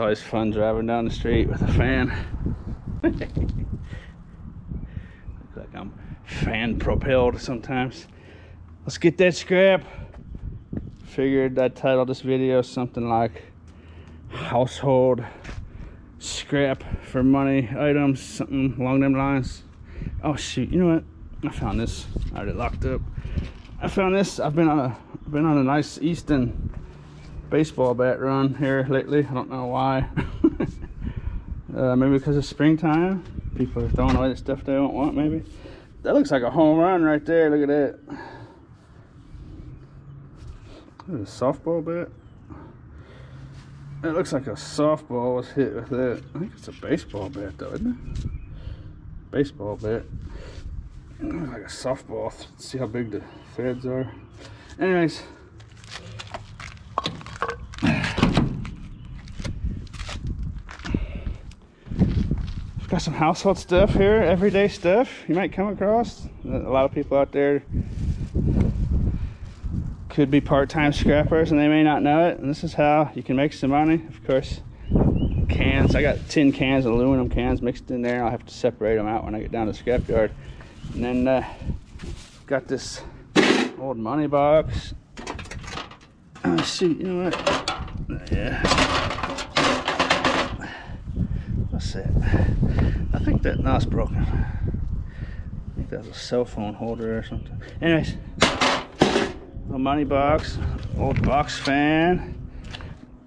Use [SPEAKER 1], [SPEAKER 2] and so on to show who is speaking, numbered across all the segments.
[SPEAKER 1] always fun driving down the street with a fan. Looks like I'm fan propelled sometimes. Let's get that scrap. Figured I'd title this video something like household scrap for money items, something along them lines. Oh shoot, you know what? I found this. I already locked up. I found this. I've been on a nice Easton baseball bat run here lately. I don't know why. Maybe because it's springtime. People are throwing away the stuff they don't want, maybe. That looks like a home run right there. Look at that. Is a softball bat? It looks like a softball was hit with that. I think it's a baseball bat though, isn't it? Baseball bat. It looks like a softball. Let's see how big the threads are. Anyways. We've got some household stuff here, everyday stuff you might come across. A lot of people out there could be part-time scrappers and they may not know it, and this is how you can make some money. Of course, cans, I got tin cans, aluminum cans mixed in there. I'll have to separate them out when I get down to the scrapyard. And then got this old money box. Oh shoot, you know what? Yeah. What's that? I think that, no, it's broken. I think that was a cell phone holder or something. Anyways, a money box, old box fan.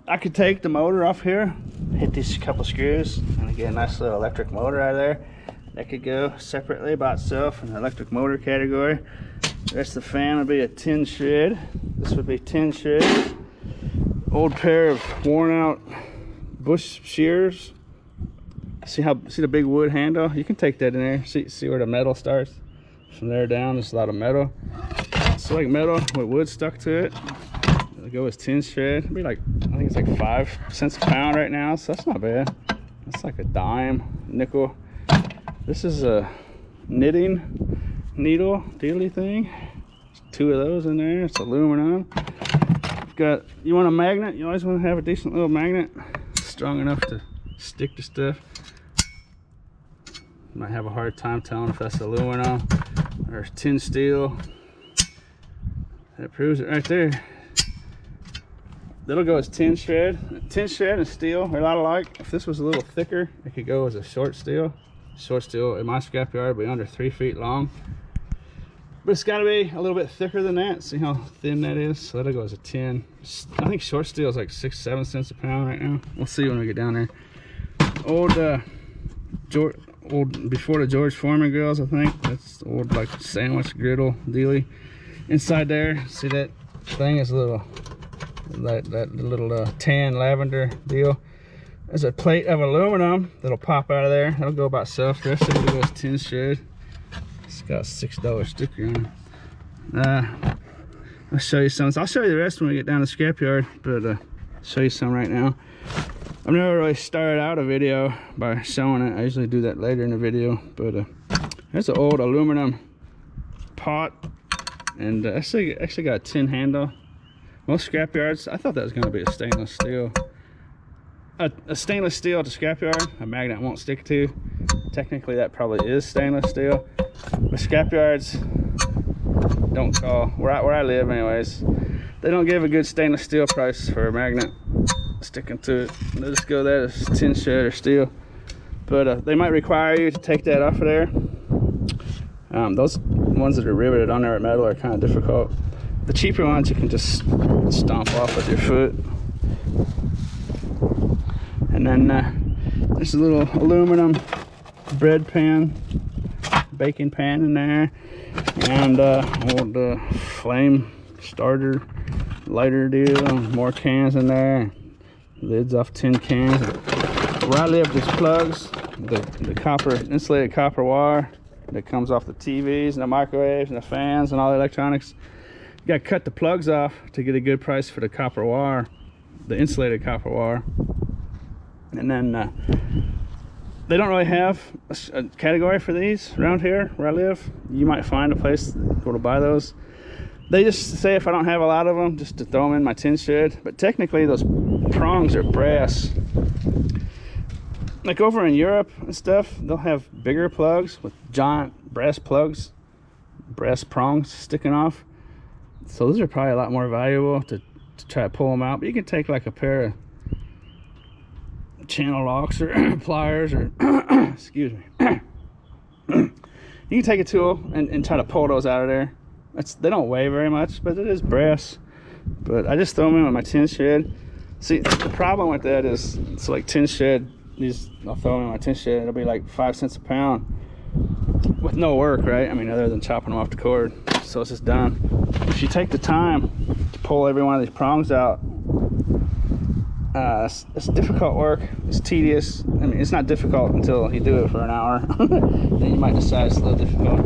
[SPEAKER 1] I could take the motor off here, hit these couple screws, and get a nice little electric motor out of there. That could go separately by itself in the electric motor category. The rest of the fan would be a tin shred. This would be tin shred. Old pair of worn out Bush Shears. See the big wood handle? You can take that in there. See where the metal starts? From there down, there's a lot of metal. It's like metal with wood stuck to it. It'll go as tin shred. It'll be like, I think it's like 5 cents a pound right now, so that's not bad. That's like a dime, nickel. This is a knitting needle dealy thing. There's 2 of those in there. It's aluminum. You want a magnet? You always want to have a decent little magnet, strong enough to stick to stuff. You might have a hard time telling if that's aluminum or tin steel. That proves it right there. That'll go as tin shred. Tin shred and steel are a lot alike. If this was a little thicker, it could go as a short steel. Short steel in my scrapyard would be under 3 feet long. But it's got to be a little bit thicker than that. See how thin that is? So that'll go as a 10. I think short steel is like 6-7 cents a pound right now. We'll see when we get down there. Old before the George Foreman grills, I think. That's the old like sandwich griddle dealy. Inside there, see that thing is a little, that little tan lavender deal. There's a plate of aluminum that'll pop out of there. That'll go by itself. The rest of it goes tin shred. It's got a $6 sticker on it. I'll show you some. I'll show you the rest when we get down to the scrapyard, but I'll show you some right now. I've never really started out a video by showing it. I usually do that later in the video, but there's an old aluminum pot, and actually got a tin handle. Most scrapyards, I thought that was going to be a stainless steel. A stainless steel at the scrapyard, a magnet won't stick to. Technically that probably is stainless steel, but scrapyards don't call, where I live anyways, they don't give a good stainless steel price for a magnet sticking to it. They'll just go that as tin shred or steel, but they might require you to take that off of there. Those ones that are riveted on there at metal are kind of difficult. The cheaper ones you can just stomp off with your foot. And then there's a little aluminum bread pan, baking pan in there, and old flame starter lighter deal. More cans in there, lids off tin cans. Where I live, there's plugs, the copper, insulated copper wire that comes off the TVs and the microwaves and the fans and all the electronics. You gotta cut the plugs off to get a good price for the copper wire, the insulated copper wire. And then they don't really have a category for these around here where I live. You might find a place to buy those. They just say if I don't have a lot of them, just to throw them in my tin shed. But technically those prongs are brass. Like over in Europe and stuff, they'll have bigger plugs with giant brass plugs, brass prongs sticking off. So those are probably a lot more valuable to try to pull them out. But you can take like a pair of channel locks or pliers or excuse me. You can take a tool and try to pull those out of there. They don't weigh very much, but it is brass. But I just throw them in with my tin shed. See, the problem with that is it's like tin shed. I'll throw them in my tin shed. It'll be like 5 cents a pound with no work, right? I mean, other than chopping them off the cord. So it's just done. If you take the time to pull every one of these prongs out, it's difficult work. It's tedious. I mean, it's not difficult until you do it for an hour. Then you might decide it's a little difficult.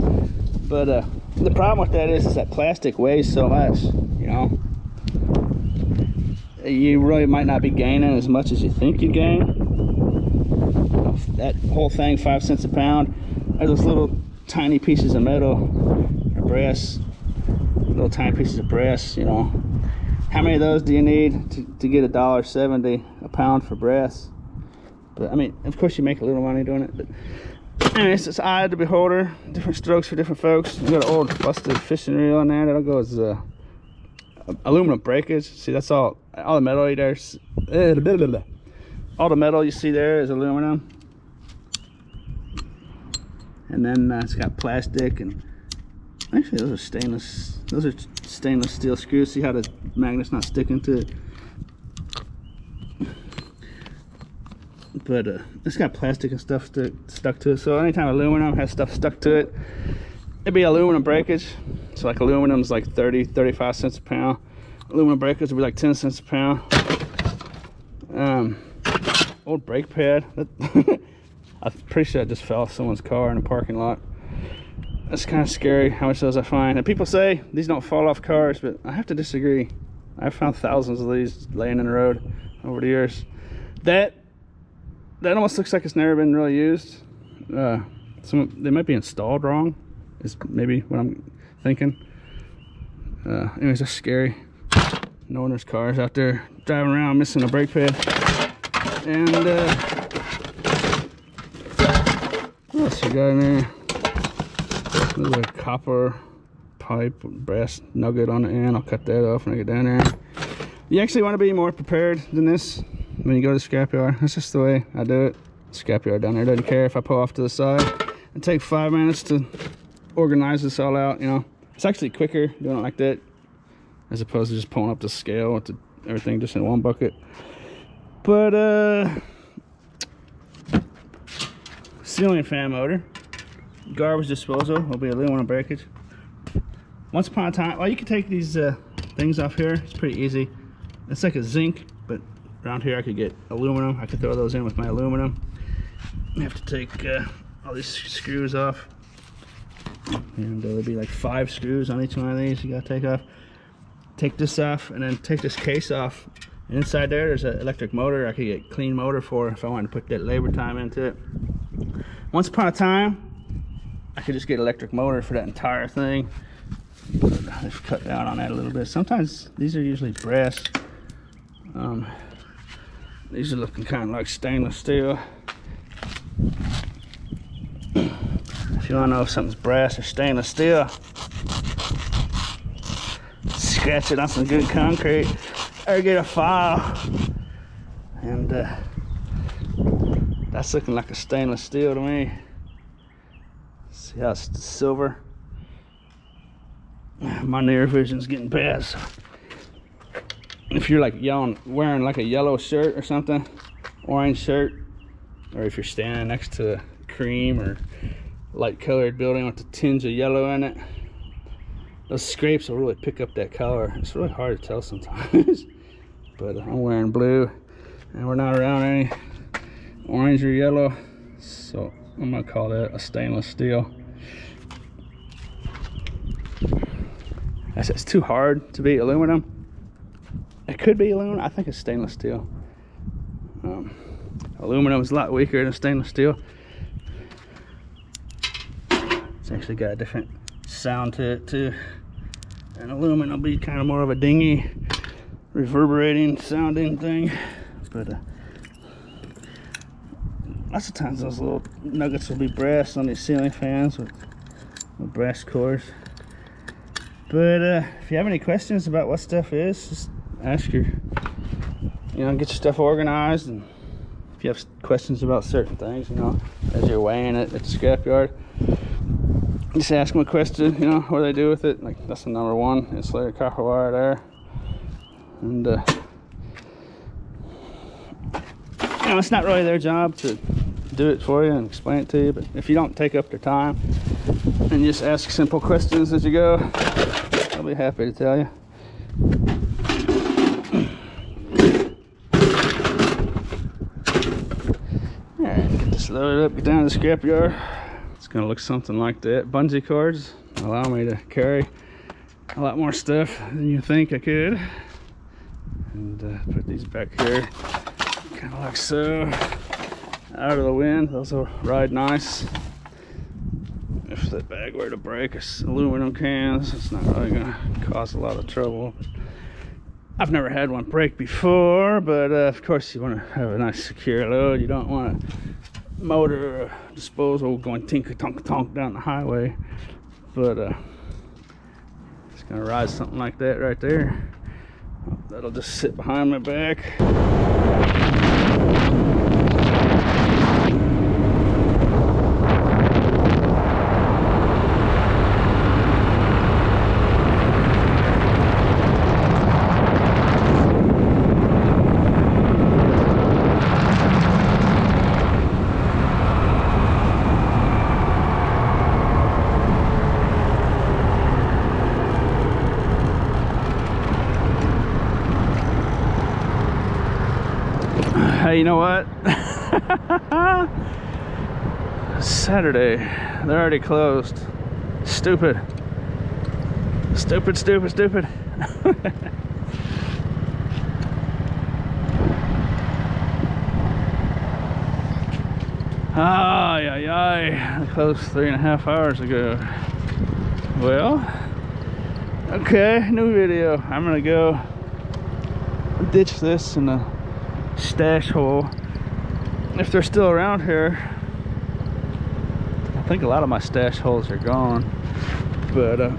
[SPEAKER 1] But the problem with that is that plastic weighs so much, you know. You really might not be gaining as much as you think you gain. That whole thing, 5 cents a pound, are those little tiny pieces of metal or brass, little tiny pieces of brass, you know. How many of those do you need to get $1.70 a pound for brass? But I mean, of course you make a little money doing it, but anyways, it's eye to the beholder. Different strokes for different folks. We got an old busted fishing reel in there. That'll go as aluminum breakage. See, that's all the metal there's all the metal you see there is aluminum, and then it's got plastic, and actually those are stainless steel screws. See how the magnet's not sticking to it? But it's got plastic and stuff stuck to it. So anytime aluminum has stuff stuck to it, it'd be aluminum breakage. So like aluminum's like 35 cents a pound. Aluminum breakage would be like 10 cents a pound. Old brake pad. I'm pretty sure I just fell off someone's car in a parking lot. That's kind of scary how much those I find. And people say these don't fall off cars, but I have to disagree. I've found thousands of these laying in the road over the years. That almost looks like it's never been really used. They might be installed wrong, is maybe what I'm thinking. Anyways, that's scary. Knowing there's cars out there driving around missing a brake pad. And what else you got in there? There's a copper pipe with brass nugget on the end. I'll cut that off when I get down there. You actually want to be more prepared than this when you go to the scrapyard. That's just the way I do it. Scrapyard down there doesn't care if I pull off to the side. It takes 5 minutes to organize this all out, you know. It's actually quicker doing it like that as opposed to just pulling up the scale with everything just in one bucket. But ceiling fan motor, garbage disposal will be aluminum breakage. Once upon a time, well, you can take these things off here. It's pretty easy. It's like a zinc, but around here I could get aluminum. I could throw those in with my aluminum. I have to take all these screws off, and there'll be like 5 screws on each one of these you gotta take off. Take this off, and then take this case off. And inside there's an electric motor I could get clean motor for if I wanted to put that labor time into it. Once upon a time, I could just get electric motor for that entire thing. I've cut down on that a little bit. Sometimes these are usually brass. These are looking kind of like stainless steel. If you want to know if something's brass or stainless steel, scratch it on some good concrete or get a file. And that's looking like a stainless steel to me. See how it's silver? My near vision's getting bad. So if you're like wearing like a yellow shirt or something, orange shirt, or if you're standing next to a cream or light colored building with a tinge of yellow in it, those scrapes will really pick up that color. It's really hard to tell sometimes. But I'm wearing blue and we're not around any orange or yellow, so I'm gonna call that a stainless steel. It's too hard to be aluminum. It could be aluminum. I think it's stainless steel. Aluminum is a lot weaker than stainless steel. It's actually got a different sound to it too. And aluminum will be kind of more of a dingy, reverberating sounding thing. but lots of times those little nuggets will be brass on these ceiling fans with brass cores. But if you have any questions about what stuff is, just ask your, get your stuff organized. And if you have questions about certain things, as you're weighing it at the scrapyard, just ask them a question, what do they do with it. Like, that's the number one, insulated copper wire there. And it's not really their job to do it for you and explain it to you, but if you don't take up their time and just ask simple questions as you go, I'll be happy to tell you. Alright, get this loaded up, get down to the scrapyard. It's gonna look something like that. Bungee cords allow me to carry a lot more stuff than you think I could. And put these back here, kind of like so, out of the wind. Those will ride nice. If that bag were to break, it's aluminum cans, it's not really gonna cause a lot of trouble. I've never had one break before, but of course you want to have a nice secure load. You don't want a motor or disposal going tink tonk tonk down the highway. But it's gonna ride something like that right there. That'll just sit behind my back. Hey, you know what? Saturday, they're already closed. Stupid. Stupid, stupid, stupid. They closed 3.5 hours ago. Well, okay, new video. I'm gonna go ditch this in the stash hole if they're still around here. I think a lot of my stash holes are gone, but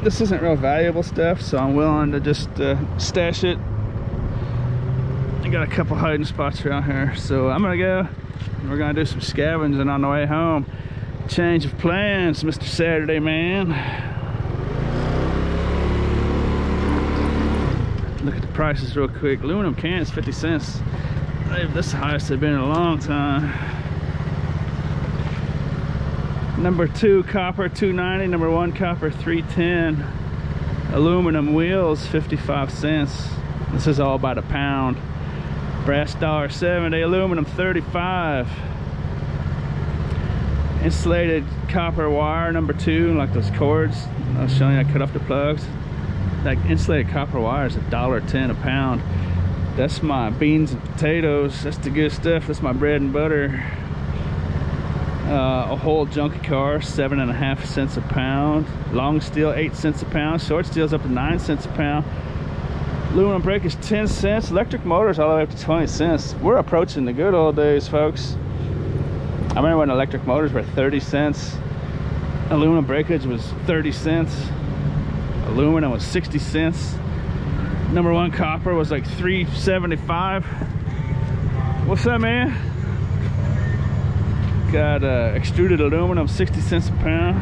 [SPEAKER 1] this isn't real valuable stuff, so I'm willing to just stash it. I got a couple hiding spots around here, so I'm gonna go. We're gonna do some scavenging on the way home. Change of plans, Mr. Saturday man. Look at the prices real quick. Aluminum cans, 50 cents. This is the highest they've been in a long time. Number 2 copper, $2.90. Number 1 copper, $3.10. Aluminum wheels, 55 cents. This is all by the pound. Brass $1.70. Aluminum, 35. Insulated copper wire, number 2, like those cords I was showing you. I cut off the plugs. That insulated copper wire is $1.10 a pound. That's my beans and potatoes. That's the good stuff. That's my bread and butter. A whole junky car, 7.5 cents a pound. Long steel, 8 cents a pound. Short steel's up to 9 cents a pound. Aluminum brake is 10 cents. Electric motors all the way up to 20 cents. We're approaching the good old days, folks. I remember when electric motors were 30 cents. Aluminum breakage was 30 cents. Aluminum was 60 cents. Number 1 copper was like $3.75. What's up, man? Got extruded aluminum, 60 cents a pound.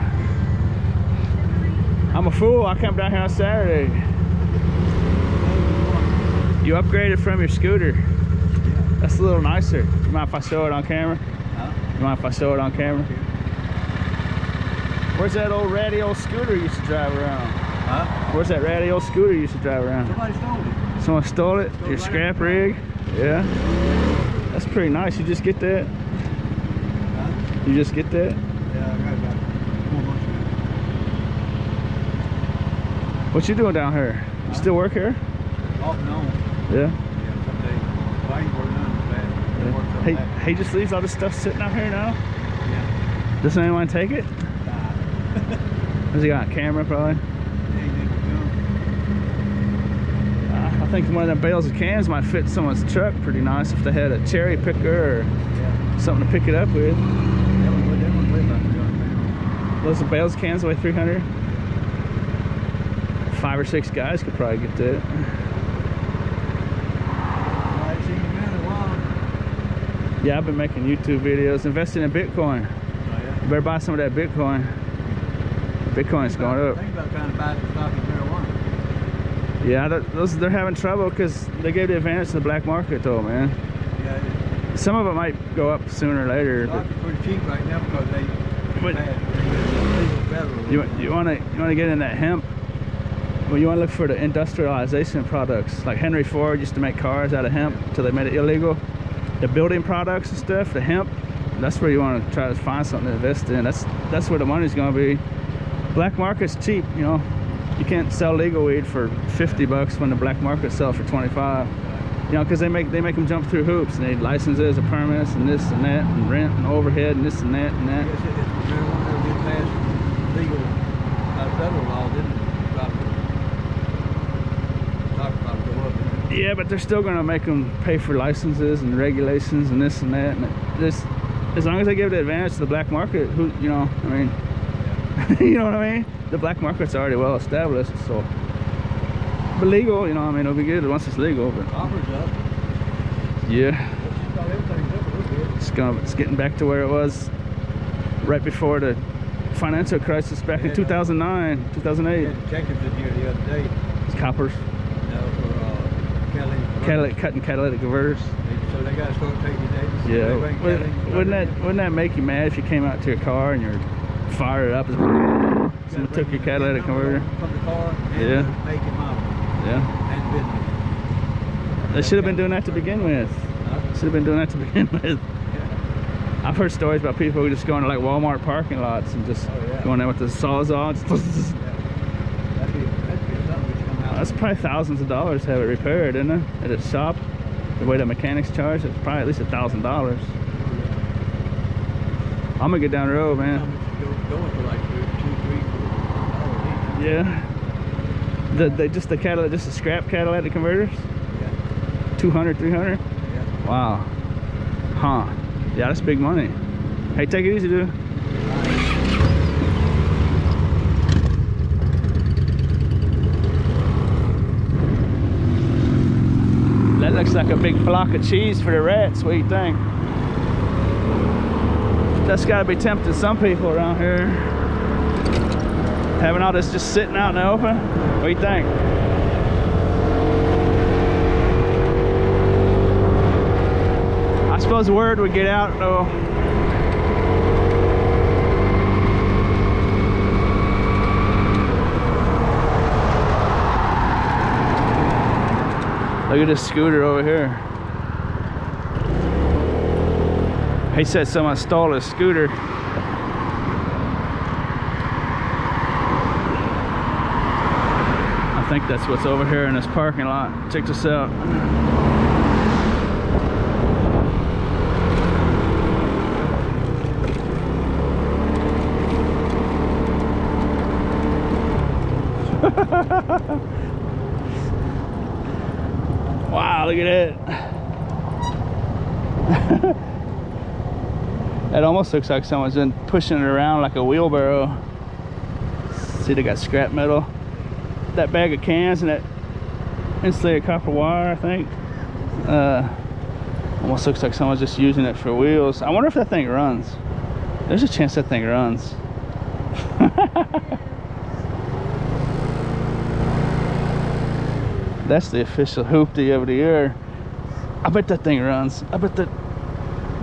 [SPEAKER 1] I'm a fool. I come down here on Saturday. You upgraded from your scooter. That's a little nicer. You mind if I show it on camera? Huh? You mind if I show it on camera? Where's that old ratty old scooter you used to drive around? Huh? Where's that ratty old scooter you used to drive around? Somebody stole it. Someone stole it? Your scrap rig? Yeah. That's pretty nice. You just get that? Huh? You just get that? Yeah, I got about 4 months ago. What you doing down here? You still work here? Off and on. Yeah? Yeah, some days. Well, I ain't working on it bad. He just leaves all this stuff sitting out here now? Yeah. Doesn't anyone take it? Nah. Has he got a camera probably? Yeah, he did. I think one of them bales of cans might fit someone's truck pretty nice if they had a cherry picker or something to pick it up with. Those bales of cans weigh 300. 5 or 6 guys could probably get that. Yeah, I've been making YouTube videos, investing in Bitcoin.
[SPEAKER 2] Oh, yeah?
[SPEAKER 1] You better buy some of that Bitcoin. Bitcoin's going up.
[SPEAKER 2] Think about trying to buy some stock in marijuana.
[SPEAKER 1] Yeah, they're having trouble because they gave the advantage to the black market, though, man.
[SPEAKER 2] Yeah,
[SPEAKER 1] Some of it might go up sooner or later.
[SPEAKER 2] stocks are pretty cheap right now because they
[SPEAKER 1] You want to get in that hemp. Well, you want to look for the industrialization products. Like Henry Ford used to make cars out of hemp until they made it illegal. The building products and stuff, the hemp, that's where you want to try to find something to invest in. That's where the money's going to be. Black market's cheap, you know. You can't sell legal weed for $50 when the black market sells for 25. You know, because they make them jump through hoops. They need licenses and permits and this and that and rent and overhead and this and that and that.
[SPEAKER 2] I guess if marijuana ever get passed legal by federal law, then stock probably go up.
[SPEAKER 1] Yeah, but they're still going to make them pay for licenses and regulations and this and that. And this, as long as they give the advantage to the black market, who, you know, I mean, you know what I mean? The black market's already well established, so. But legal, you know, I mean, it'll be good once it's legal. But
[SPEAKER 2] Offers up.
[SPEAKER 1] yeah,
[SPEAKER 2] Everything's up a little bit.
[SPEAKER 1] it's getting back to where it was right before the financial crisis back in 2009, 2008.
[SPEAKER 2] We had detectives in here the other day.
[SPEAKER 1] It's coppers,
[SPEAKER 2] For
[SPEAKER 1] cutting catalytic converters.
[SPEAKER 2] So they got to start taking dates.
[SPEAKER 1] Yeah, wouldn't that make you mad if you came out to your car and you're fired up? Someone took your catalytic converter.
[SPEAKER 2] From the car and
[SPEAKER 1] Yeah.
[SPEAKER 2] make it model
[SPEAKER 1] Yeah,
[SPEAKER 2] and business.
[SPEAKER 1] they should have been doing that to begin with. Should have been doing that to begin with.
[SPEAKER 2] Yeah.
[SPEAKER 1] I've heard stories about people who just going to like Walmart parking lots and just going there with the sawzall.
[SPEAKER 2] That'd be something that's come out.
[SPEAKER 1] That's probably thousands of dollars to have it repaired, isn't it? At a shop, the way the mechanics charge, it's probably at least $1,000. I'm gonna get down the road, man.
[SPEAKER 2] Going for like $2, $3, $4 each.
[SPEAKER 1] Yeah. The catalytic, just the scrap catalytic converters.
[SPEAKER 2] Yeah.
[SPEAKER 1] 200, 300.
[SPEAKER 2] Yeah.
[SPEAKER 1] Wow. Huh. Yeah, that's big money. Hey, take it easy, dude. That looks like a big block of cheese for the rats. What do you think? That's got to be tempting some people around here. Having all this just sitting out in the open. What do you think? I suppose the word would get out though. Look at this scooter over here. He said someone stole his scooter. I think that's what's over here in this parking lot. Check this out. Wow, look at that. That almost looks like someone's been pushing it around like a wheelbarrow. See, they got scrap metal. That bag of cans and that insulated copper wire, I think. Almost looks like someone's just using it for wheels. I wonder if that thing runs. There's a chance that thing runs. That's the official hoopty of the year. I bet that thing runs. I bet that.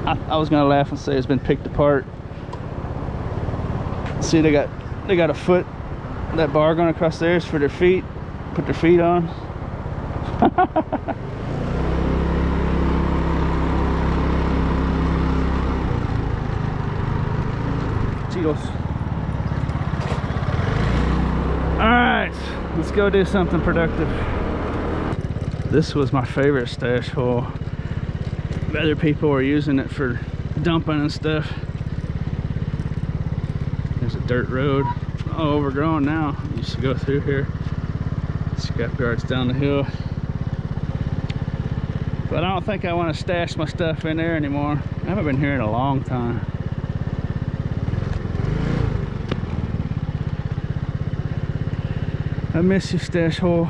[SPEAKER 1] I was gonna laugh and say it's been picked apart. See, they got a foot, that bar going across theirs for their feet. Put their feet on. Cheetos. All right, let's go do something productive. This was my favorite stash hole. Other people were using it for dumping and stuff. There's a dirt road, all overgrown now. Used to go through here. Scrapyard's down the hill. But I don't think I want to stash my stuff in there anymore. I haven't been here in a long time. I miss you, stash hole.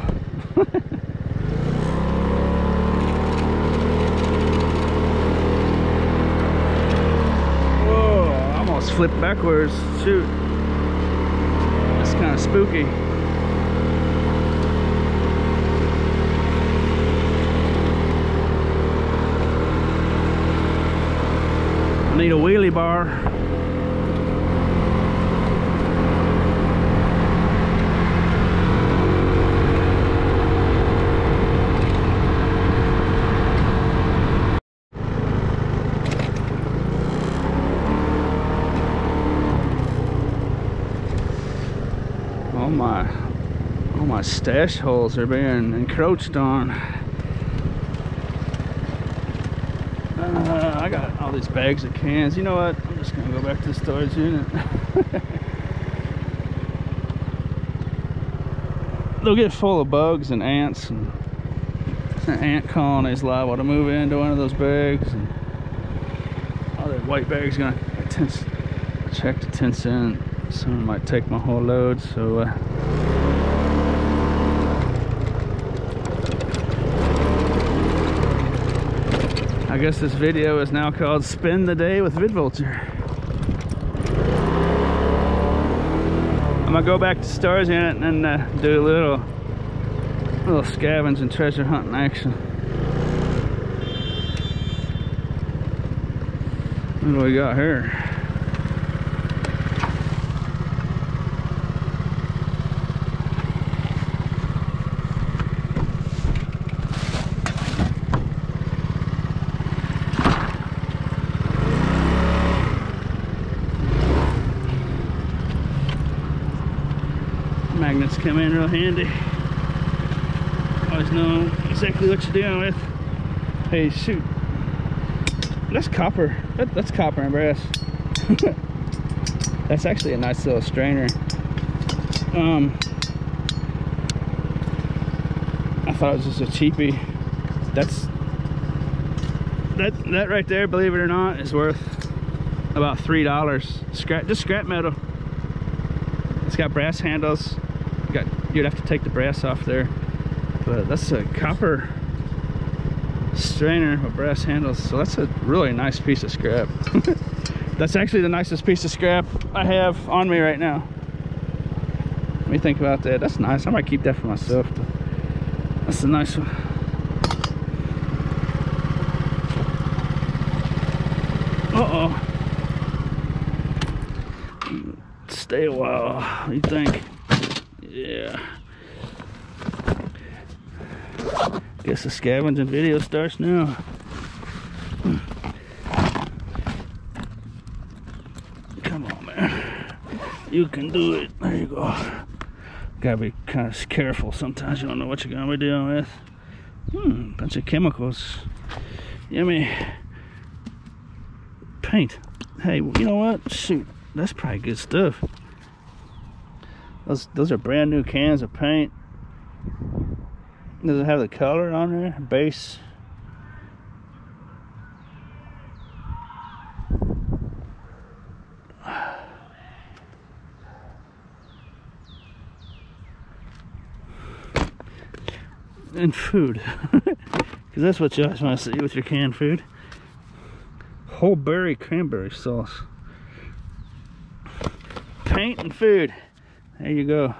[SPEAKER 1] Whoa, I almost flipped backwards. Shoot. That's kind of spooky. I need a wheelie bar. All my stash holes are being encroached on. I got all these bags of cans. You know what? I'm just gonna go back to the storage unit. They'll get full of bugs and ants, and ant colonies liable to move into one of those bags. And all that white bag's gonna check the 10 cent. Someone might take my whole load, so I guess this video is now called Spend the Day with VidVulture. I'm gonna go back to storage unit and do a little scavenge and treasure hunting action. What do we got here? Magnets come in real handy. Always know exactly what you're dealing with. Hey, shoot. That's copper. That's copper and brass. That's actually a nice little strainer. I thought it was just a cheapie. That right there, believe it or not, is worth about $3. Just scrap metal. It's got brass handles. You'd have to take the brass off there, but that's a copper strainer with brass handles, so that's a really nice piece of scrap. That's actually the nicest piece of scrap I have on me right now. Let me think about that. That's nice. I might keep that for myself. That's a nice one. Uh-oh. Stay a while. What do you think? Yeah. Guess the scavenging video starts now. Come on, man. You can do it. There you go. Gotta be kind of careful. Sometimes you don't know what you're gonna be dealing with. Bunch of chemicals. Yummy. Paint. Hey, you know what? Shoot. That's probably good stuff. Those are brand new cans of paint. Does it have the color on there? Base. And food. Because that's what you always want to see with your canned food. Whole berry cranberry sauce. Paint and food. There you go.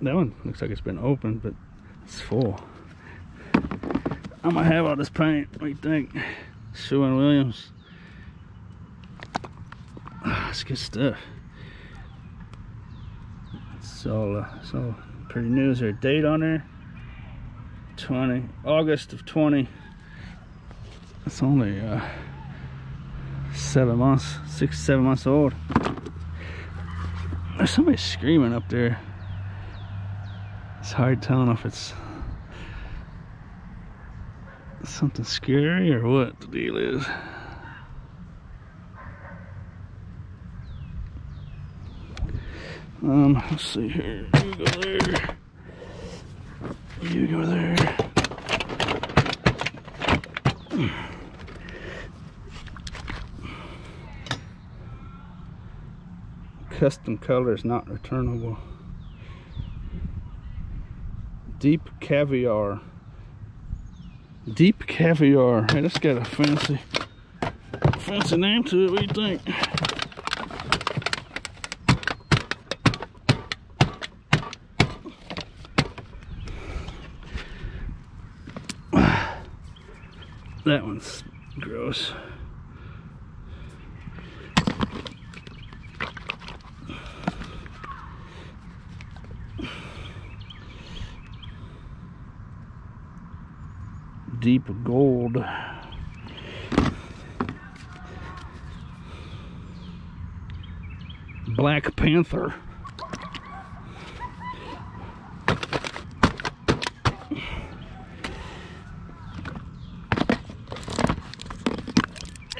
[SPEAKER 1] That one looks like it's been opened, but it's full. I'm gonna have all this paint. What do you think? Sherwin-Williams. That's good stuff. It's all pretty new. Is there a date on there? 20 August of 20. It's only 7 months, 6, 7 months old. There's somebody screaming up there. It's hard telling if it's something scary or what the deal is. Let's see here. You go there. You go there. Custom colors not returnable. Deep caviar. Deep caviar. Hey, that's got a fancy name to it. What do you think? That one's gross. Deep gold. Black Panther.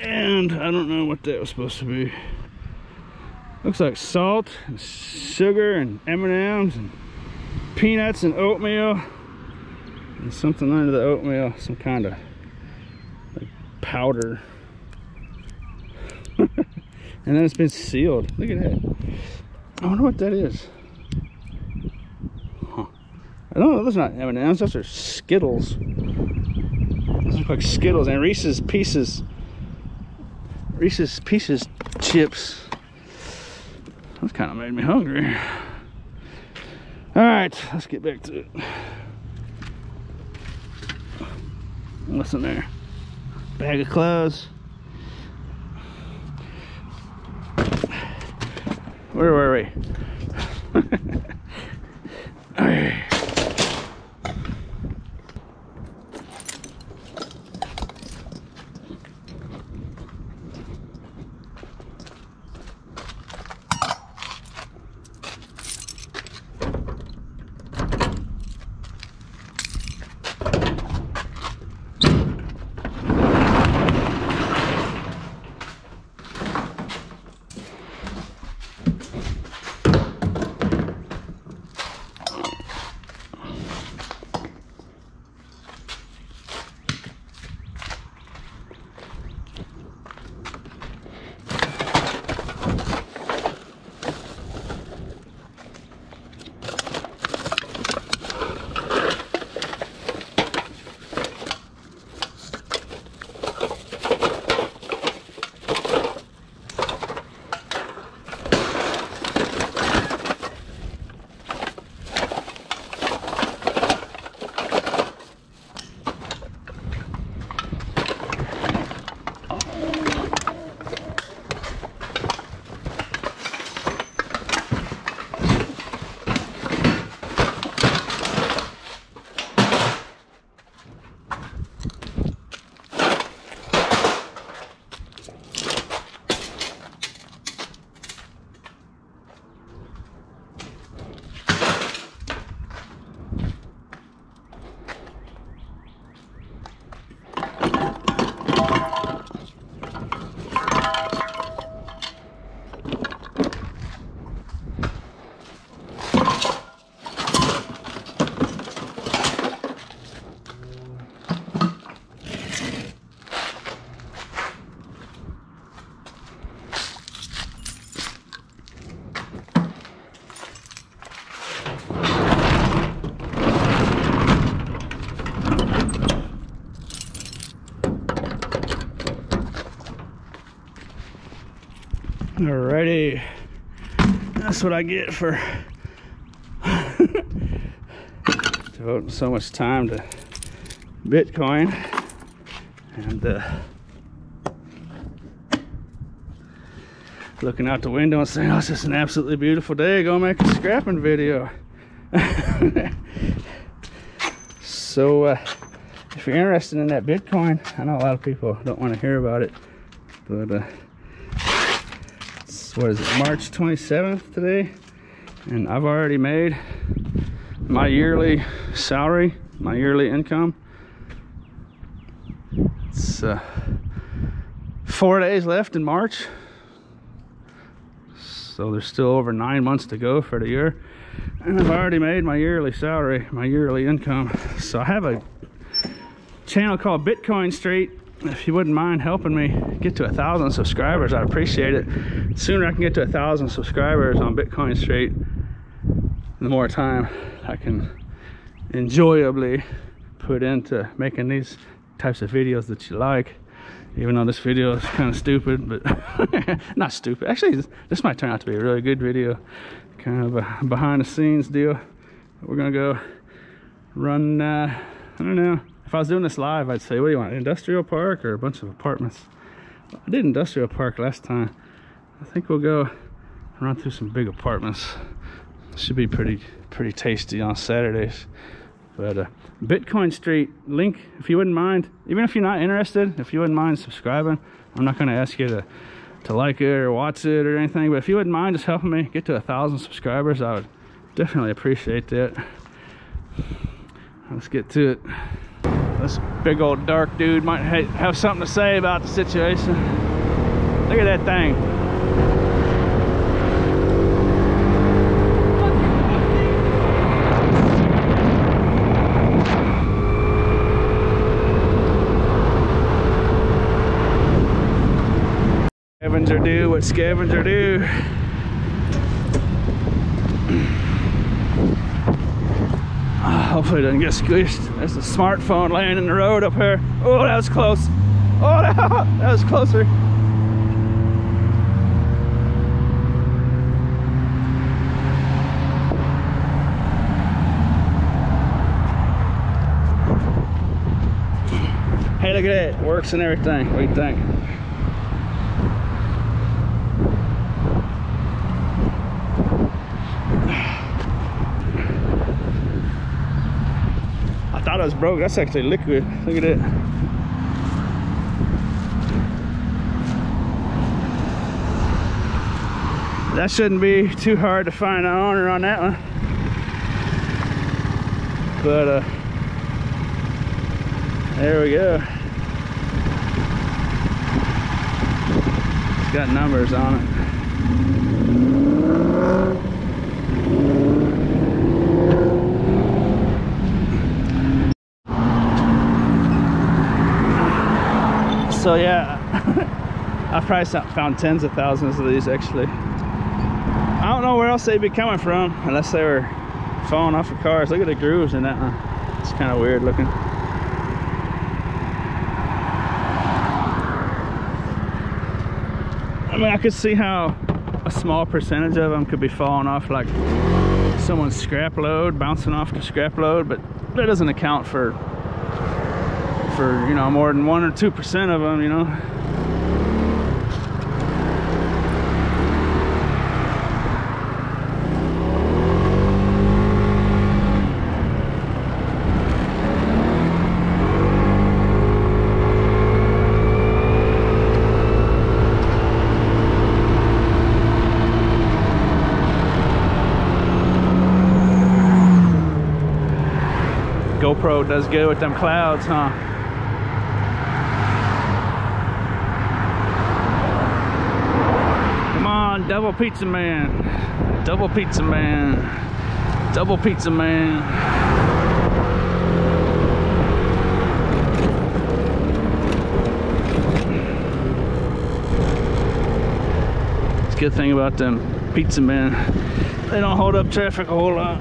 [SPEAKER 1] And I don't know what that was supposed to be. Looks like salt and sugar and M&Ms and peanuts and oatmeal. And something under the oatmeal, some kind of like powder. And then it's been sealed. Look at that. I wonder what that is. Huh. I don't know, those are not M&Ms, those are Skittles. Those look like Skittles and Reese's Pieces chips. That kind of made me hungry. All right, let's get back to it. What's in there? Bag of clothes. Where were we? All right. Alrighty, that's what I get for devoting so much time to Bitcoin and looking out the window and saying, oh, it's just an absolutely beautiful day, go make a scrapping video. So if you're interested in that Bitcoin, I know a lot of people don't want to hear about it, but what is it, March 27th today, and I've already made my yearly salary, my yearly income. It's 4 days left in March, so there's still over 9 months to go for the year, and I've already made my yearly salary, my yearly income. So I have a channel called Bitcoin Street if you wouldn't mind helping me get to 1,000 subscribers, I'd appreciate it. The sooner I can get to 1,000 subscribers on Bitcoin Street, the more time I can enjoyably put into making these types of videos that you like. Even though this video is kind of stupid, but not stupid. Actually, this might turn out to be a really good video. Kind of a behind the scenes deal. We're gonna go run, I don't know. If I was doing this live, I'd say, what do you want, an industrial park or a bunch of apartments? I did industrial park last time. I think we'll go run through some big apartments. Should be pretty tasty on Saturdays. But Bitcoin Street link, if you wouldn't mind, even if you're not interested, if you wouldn't mind subscribing. I'm not gonna ask you to like it or watch it or anything, but if you wouldn't mind just helping me get to 1,000 subscribers, I would definitely appreciate that. Let's get to it. This big old dark dude might have something to say about the situation. Look at that thing. Scavenger do what scavenger do. Hopefully it doesn't get squished. There's a smartphone laying in the road up here. Oh, that was close. Oh, that was closer. Hey, look at that. It works and everything. What do you think? I thought it was broke. That's actually liquid. Look at it. That shouldn't be too hard to find an owner on that one. But there we go. It's got numbers on it. So yeah, I've probably found tens of thousands of these actually. I don't know where else they'd be coming from unless they were falling off of cars. Look at the grooves in that one. It's kind of weird looking. I mean, I could see how a small percentage of them could be falling off like someone's scrap load, bouncing off the scrap load, but that doesn't account for you know, more than 1 or 2% of them, you know. GoPro does good with them clouds, huh? Double pizza man, double pizza man, double pizza man. It's a good thing about them pizza men, they don't hold up traffic a whole lot.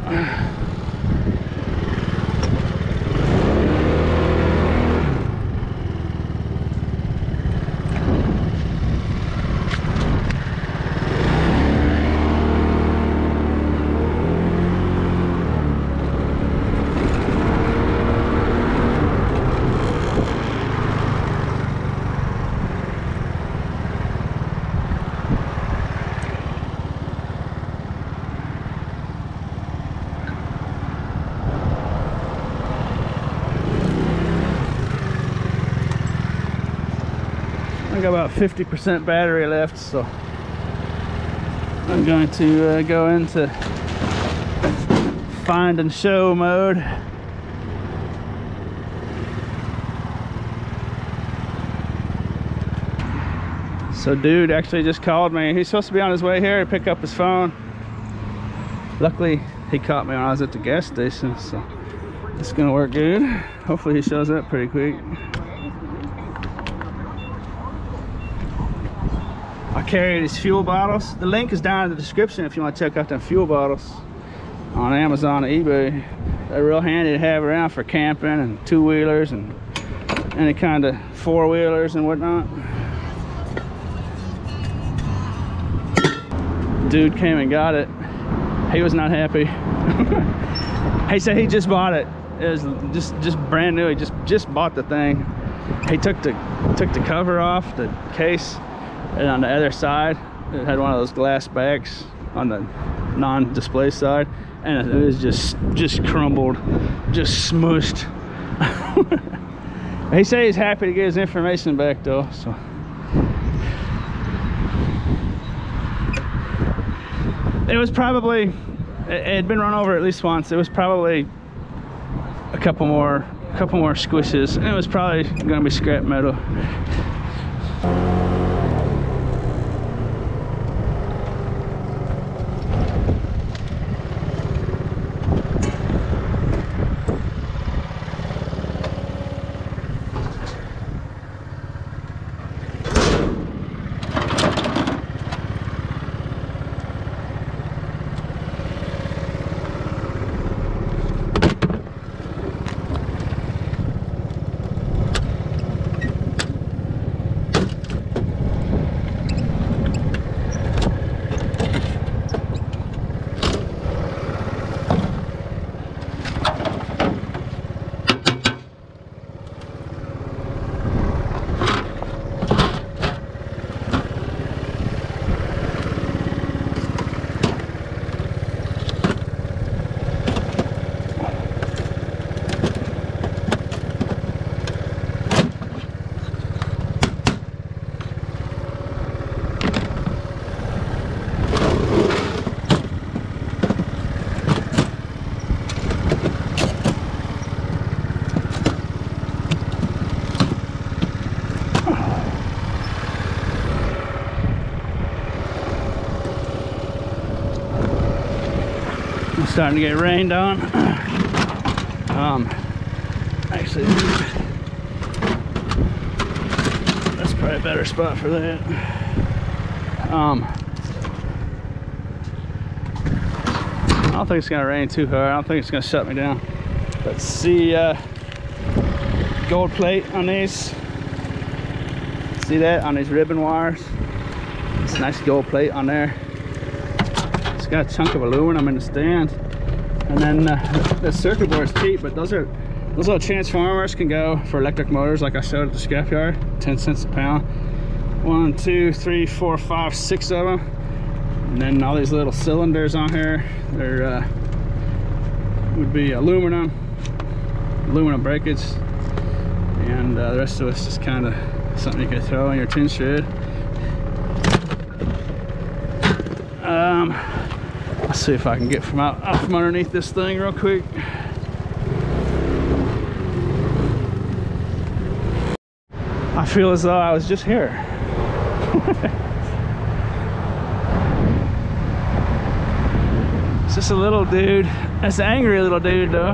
[SPEAKER 1] I got about 50% battery left, so I'm going to go into find and show mode. So dude actually just called me. He's supposed to be on his way here to pick up his phone. Luckily he caught me when I was at the gas station, so it's gonna work good. Hopefully he shows up pretty quick. I carry these fuel bottles. The link is down in the description if you want to check out them fuel bottles on Amazon or eBay. They're real handy to have around for camping and two-wheelers and any kind of four-wheelers and whatnot. Dude came and got it. He was not happy. He said he just bought it. It was just brand new. He just bought the thing. He took the cover off the case, and on the other side it had one of those glass bags on the non-display side, and it was just crumbled, just smushed. He said he's happy to get his information back though. So it was probably, it had been run over at least once. It was probably a couple more squishes, and it was probably gonna be scrap metal. Starting to get rained on. Actually, that's probably a better spot for that. I don't think it's gonna rain too hard. I don't think it's gonna shut me down. Let's see, gold plate on these. See that on these ribbon wires? It's a nice gold plate on there. It's got a chunk of aluminum in the stand. And then the circuit board is cheap, but those little transformers can go for electric motors, like I showed at the scrapyard, 10 cents a pound. 1, 2, 3, 4, 5, 6 of them. And then all these little cylinders on here, they're would be aluminum breakage, and the rest of it's just kind of something you can throw in your tin shed. Let's see if I can get out from underneath this thing real quick. I feel as though I was just here. It's just a little dude. It's an angry little dude though.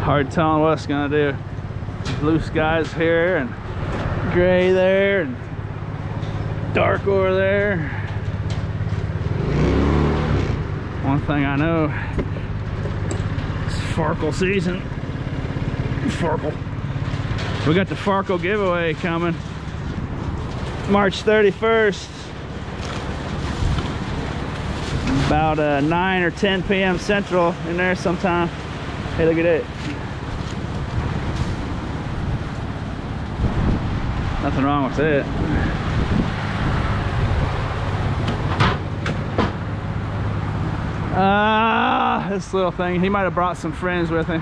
[SPEAKER 1] Hard telling what it's gonna do. Blue skies here and gray there and dark over there. One thing I know, it's Farkle season. Farkle. We got the Farkle giveaway coming March 31st, about 9 or 10 p.m. Central in there sometime. Hey, look at it. Nothing wrong with it. This little thing, he might have brought some friends with him.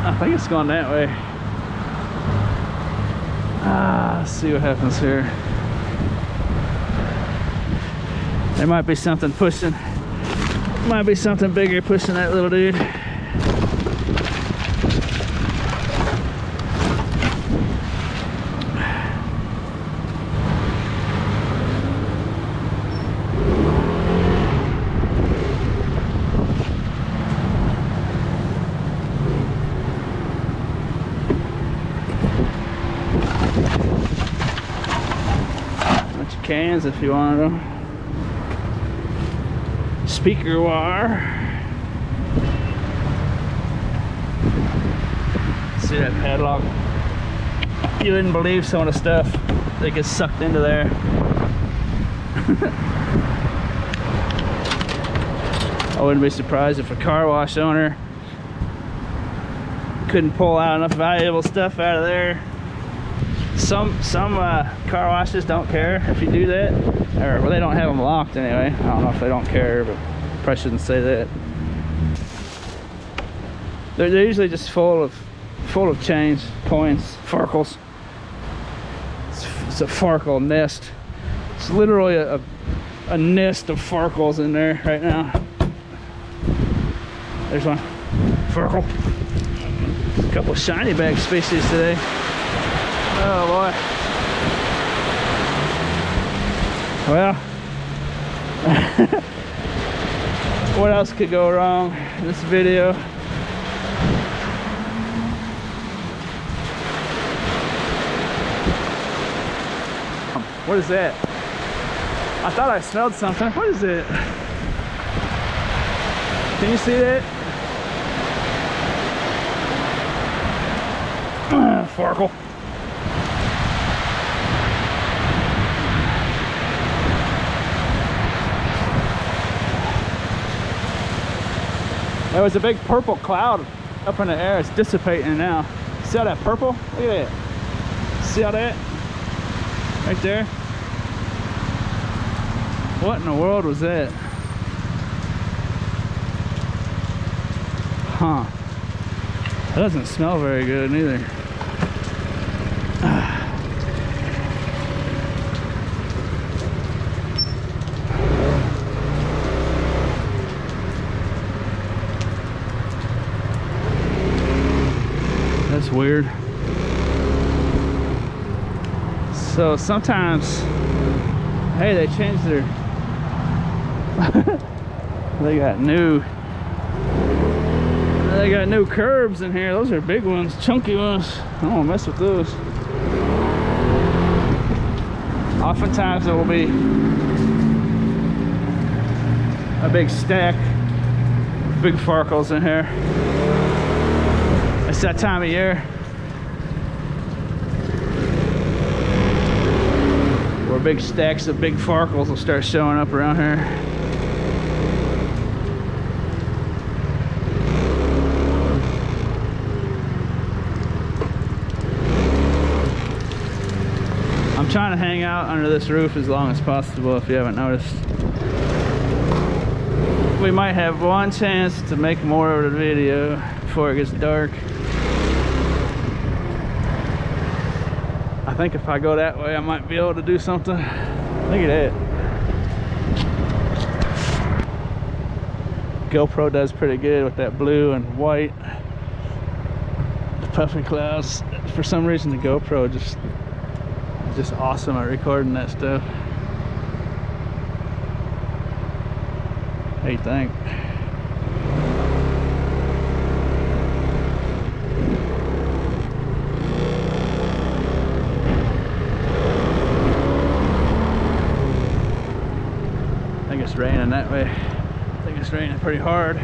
[SPEAKER 1] I think it's going that way. Let's see what happens here. There might be something pushing. Might be something bigger pushing that little dude. cans if you wanted them. Speaker wire. See that padlock? You wouldn't believe some of the stuff that gets sucked into there. I wouldn't be surprised if a car wash owner couldn't pull out enough valuable stuff out of there. Some car washes don't care if you do that, or well, they don't have them locked anyway. I don't know if they don't care, but probably shouldn't say that. They're usually just full of change, coins, farkles. It's a farkle nest. It's literally a nest of farkles in there right now. There's one farkle. A couple shiny bag species today. Oh boy. Well, what else could go wrong in this video? What is that? I thought I smelled something. What is it? Can you see that? Farkle. There was a big purple cloud up in the air. It's dissipating now. See all that purple? Look at that. See all that? Right there. What in the world was that? Huh. That doesn't smell very good neither. That's weird. So sometimes, hey, they changed their they got new curbs in here. Those are big ones, chunky ones. I don't want to mess with those. Oftentimes there will be a big stack, big farkles in here. It's that time of year where big stacks of big farkles will start showing up around here. I'm trying to hang out under this roof as long as possible, if you haven't noticed. We might have one chance to make more of the video before it gets dark. I think if I go that way, I might be able to do something. Look at that. GoPro does pretty good with that blue and white. The puffy clouds. For some reason, the GoPro just awesome at recording that stuff. What do you think? I think it's raining that way. I think it's raining pretty hard.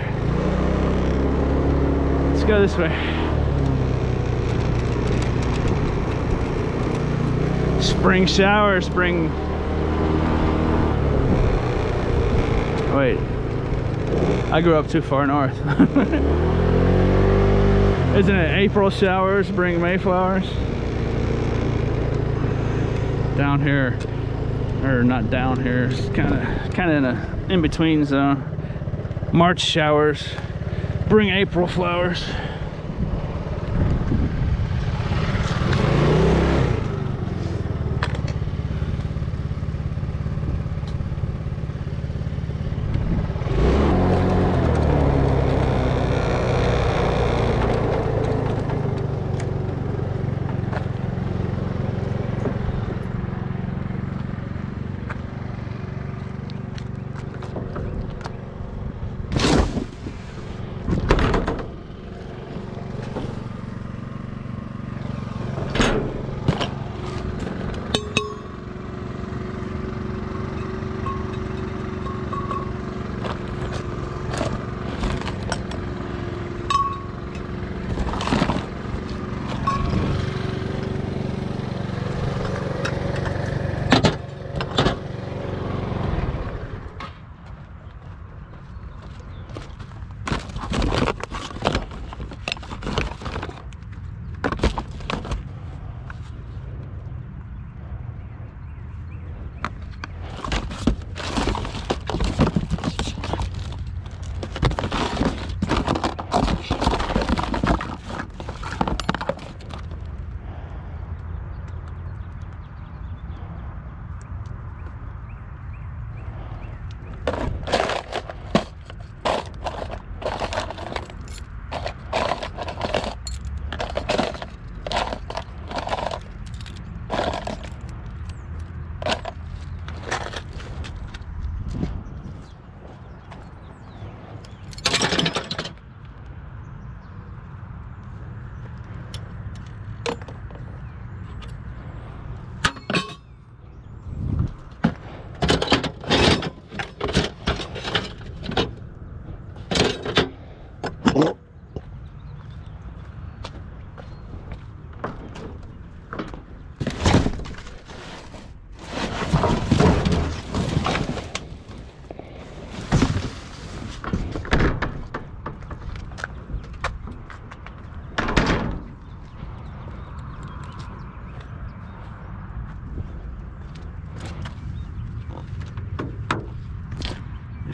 [SPEAKER 1] Let's go this way. Spring shower, spring. Wait, I grew up too far north. Isn't it April showers bring Mayflowers? Down here, or not down here, it's kind of in a in-between zone. March showers bring April flowers.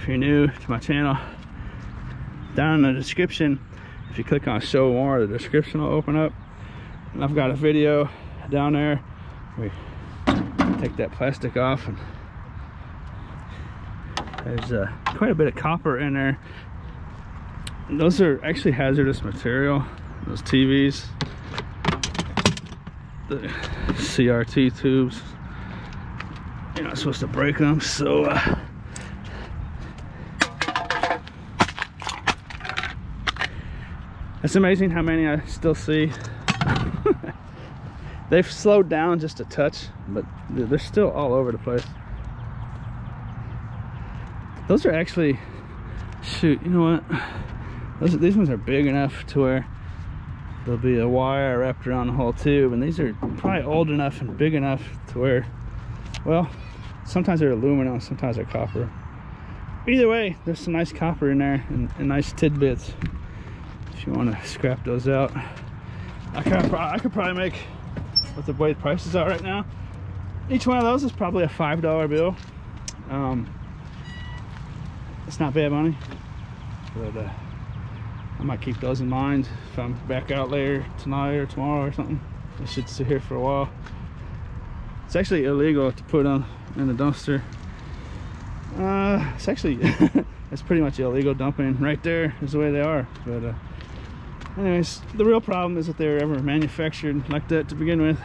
[SPEAKER 1] if you're new to my channel. Down in the description, if you click on show more, the description will open up. And I've got a video down there. We take that plastic off, and there's quite a bit of copper in there. Those are actually hazardous material, those TVs, the CRT tubes. You're not supposed to break them, so it's amazing how many I still see. They've slowed down just a touch, but they're still all over the place. Those are actually, shoot, you know what? These ones are big enough to where there'll be a wire wrapped around the whole tube, and these are probably old enough and big enough to where, well, sometimes they're aluminum, sometimes they're copper. Either way, there's some nice copper in there and nice tidbits if you want to scrap those out. I could probably make, with the way the prices are right now, each one of those is probably a $5 bill. It's not bad money, but I might keep those in mind if I'm back out later tonight or tomorrow or something. I should sit here for a while. It's actually illegal to put them in the dumpster. It's actually it's pretty much illegal dumping. Right there is the way they are. But anyways, the real problem is that they were ever manufactured like that to begin with.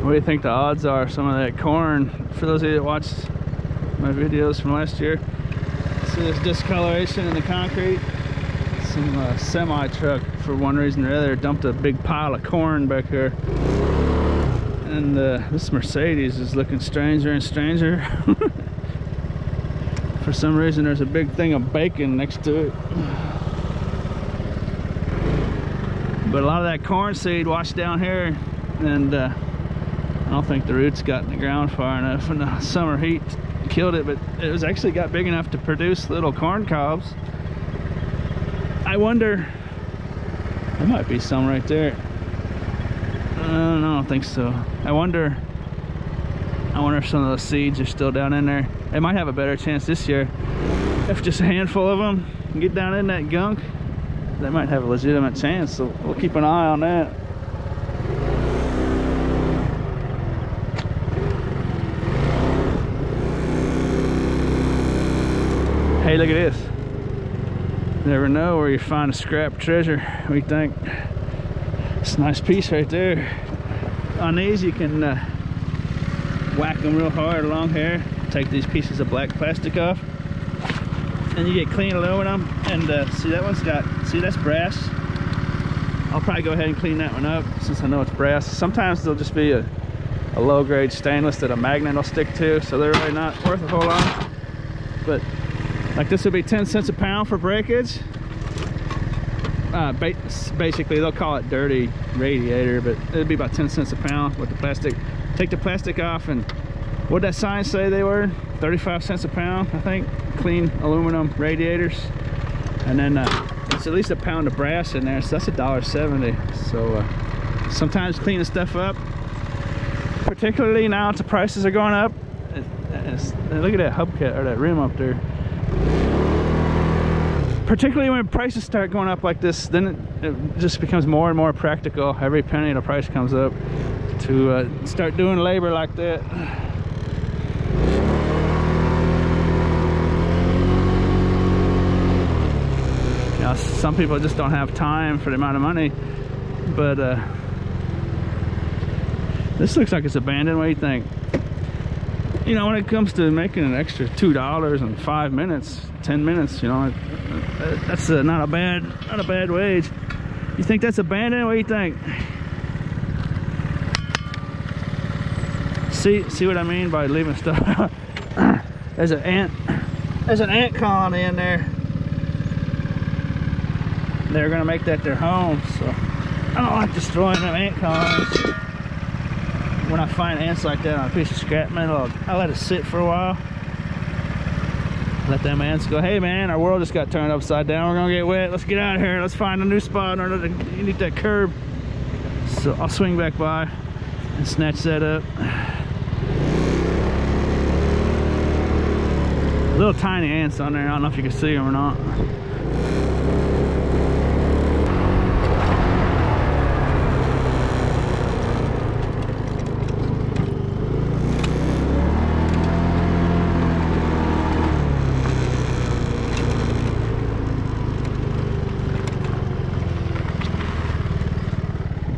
[SPEAKER 1] What do you think the odds are some of that corn? For those of you that watched my videos from last year, see this discoloration in the concrete? Some semi truck, for one reason or other, dumped a big pile of corn back here. And this Mercedes is looking stranger and stranger. For some reason there's a big thing of bacon next to it. But a lot of that corn seed washed down here, and I don't think the roots got in the ground far enough, and the summer heat killed it, but it was actually got big enough to produce little corn cobs. I wonder, there might be some right there. No, I don't think so. I wonder if some of those seeds are still down in there. They might have a better chance this year. If just a handful of them can get down in that gunk, they might have a legitimate chance, so we'll keep an eye on that. Hey, look at this. You never know where you find a scrap treasure. What do you think? It's a nice piece right there. On these you can whack them real hard along here. Take these pieces of black plastic off, and you get clean aluminum. And see, that one's got, see, that's brass. I'll probably go ahead and clean that one up since I know it's brass. Sometimes there'll just be a low grade stainless that a magnet will stick to, so they're really not worth a whole lot. But like this would be 10 cents a pound for breakage. Basically they'll call it dirty radiator, but it'd be about 10 cents a pound with the plastic. Take the plastic off, and what did that sign say they were? 35 cents a pound, I think. Clean aluminum radiators. And then it's at least a pound of brass in there, so that's $1.70. So sometimes cleaning stuff up, particularly now that the prices are going up. Look at that hubcap, or that rim up there. Particularly when prices start going up like this, then it just becomes more and more practical. Every penny the price comes up to start doing labor like that. Now, some people just don't have time for the amount of money, but this looks like it's abandoned. What do you think? You know, when it comes to making an extra $2 in 5 minutes, 10 minutes, you know, that's not a bad wage. You think that's abandoned? What do you think? See what I mean by leaving stuff? There's an ant colony in there. They're gonna make that their home, so I don't like destroying them ant colonies. When I find ants like that on a piece of scrap metal, I let it sit for a while. Let them ants go, hey man, our world just got turned upside down. We're gonna get wet. Let's get out of here. Let's find a new spot underneath that curb. So I'll swing back by and snatch that up. Little tiny ants on there. I don't know if you can see them or not.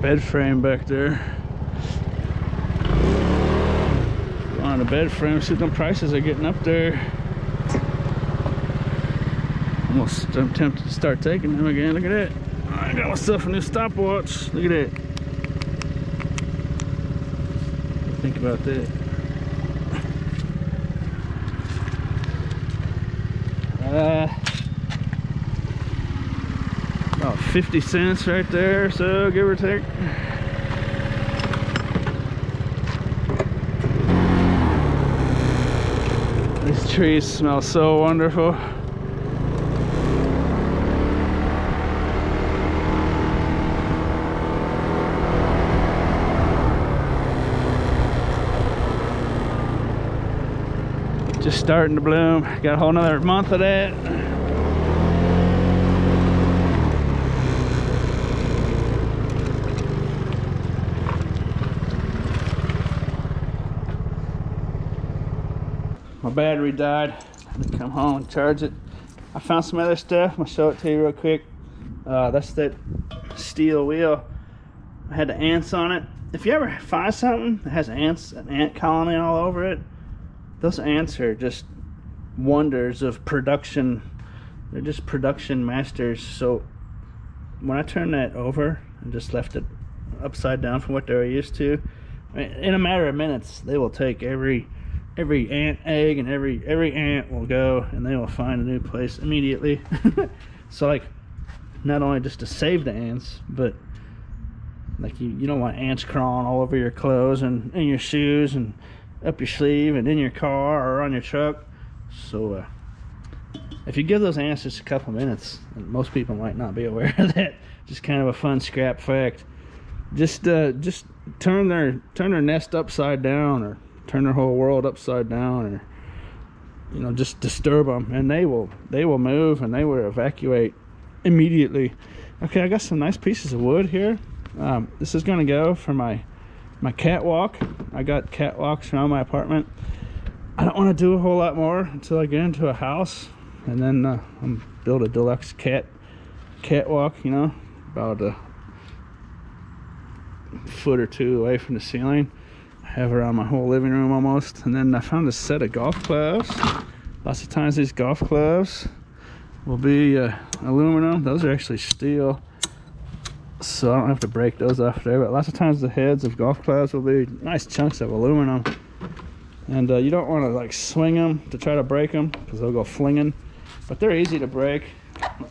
[SPEAKER 1] Bed frame back there. On the bed frame, see them prices are getting up there. I'm tempted to start taking them again. Look at that. I got myself a new stopwatch. Look at that. Think about that. About 50 cents right there, so give or take. These trees smell so wonderful. Just starting to bloom. Got a whole nother month of that. My battery died. I had to come home and charge it. I found some other stuff. I'm gonna show it to you real quick. That's that steel wheel. I had the ants on it. If you ever find something that has ants, an ant colony all over it, those ants are just wonders of production. They're just production masters. So when I turned that over and just left it upside down from what they were used to, I mean, in a matter of minutes, they will take every ant egg, and every ant will go and they will find a new place immediately. So like, not only just to save the ants, but like you don't want ants crawling all over your clothes and in your shoes and up your sleeve and in your car or on your truck. So if you give those ants just a couple minutes, and most people might not be aware of that, just kind of a fun scrap fact, just turn their nest upside down, or turn their whole world upside down, or you know, just disturb them, and they will move and they will evacuate immediately. Okay, I got some nice pieces of wood here. This is gonna go for my catwalk. I got catwalks around my apartment. I don't want to do a whole lot more until I get into a house, and then I'm build a deluxe catwalk, you know, about a foot or two away from the ceiling. I have around my whole living room almost. And then I found a set of golf clubs. Lots of times these golf clubs will be aluminum. Those are actually steel, so I don't have to break those off there. But lots of times the heads of golf clubs will be nice chunks of aluminum, and you don't want to like swing them to try to break them, because they'll go flinging. But they're easy to break.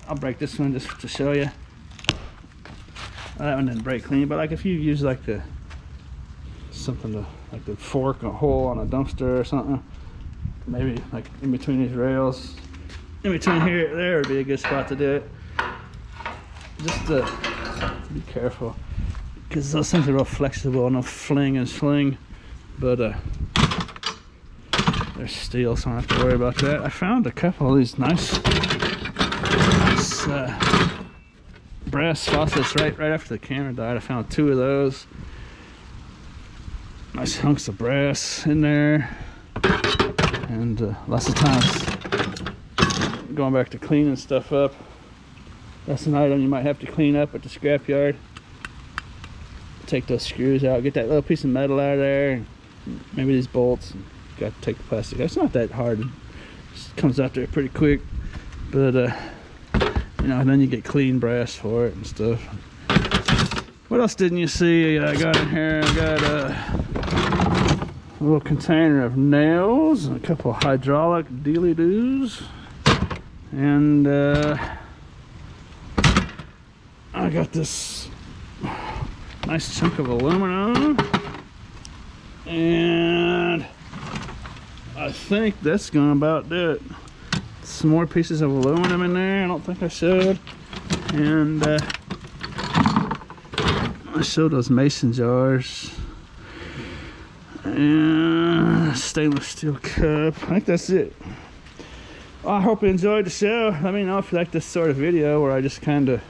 [SPEAKER 1] I'll break this one just to show you. That one didn't break clean, but like if you use like something to like the fork a hole on a dumpster or something, maybe like in between these rails, in between here there would be a good spot to do it. Just be careful, because those things are real flexible, no fling and sling, but they're steel, so I don't have to worry about that. I found a couple of these nice brass faucets right after the camera died. I found 2 of those. Nice hunks of brass in there, and lots of times going back to cleaning stuff up, that's an item you might have to clean up at the scrapyard. Take those screws out, get that little piece of metal out of there, and maybe these bolts. Got to take the plastic out. It's not that hard. It just comes out there pretty quick, but you know, and then you get clean brass for it and stuff. What else didn't you see I got in here? I got a little container of nails and a couple of hydraulic dealy-doos, and I got this nice chunk of aluminum, and I think that's gonna about do it. Some more pieces of aluminum in there. I don't think I should. And I showed those mason jars. And stainless steel cup. I think that's it. Well, I hope you enjoyed the show. Let me know if you like this sort of video where I just kind of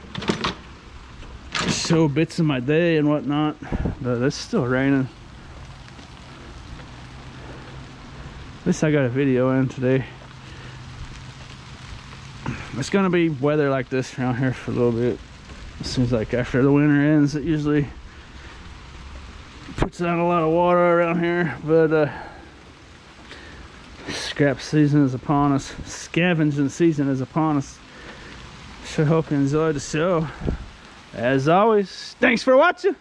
[SPEAKER 1] show bits of my day and whatnot. But it's still raining. At least I got a video in today. It's gonna be weather like this around here for a little bit. It seems like after the winter ends, it usually puts out a lot of water around here. But scrap season is upon us. Scavenging season is upon us. Sure hope you enjoyed the show. As always, thanks for watching.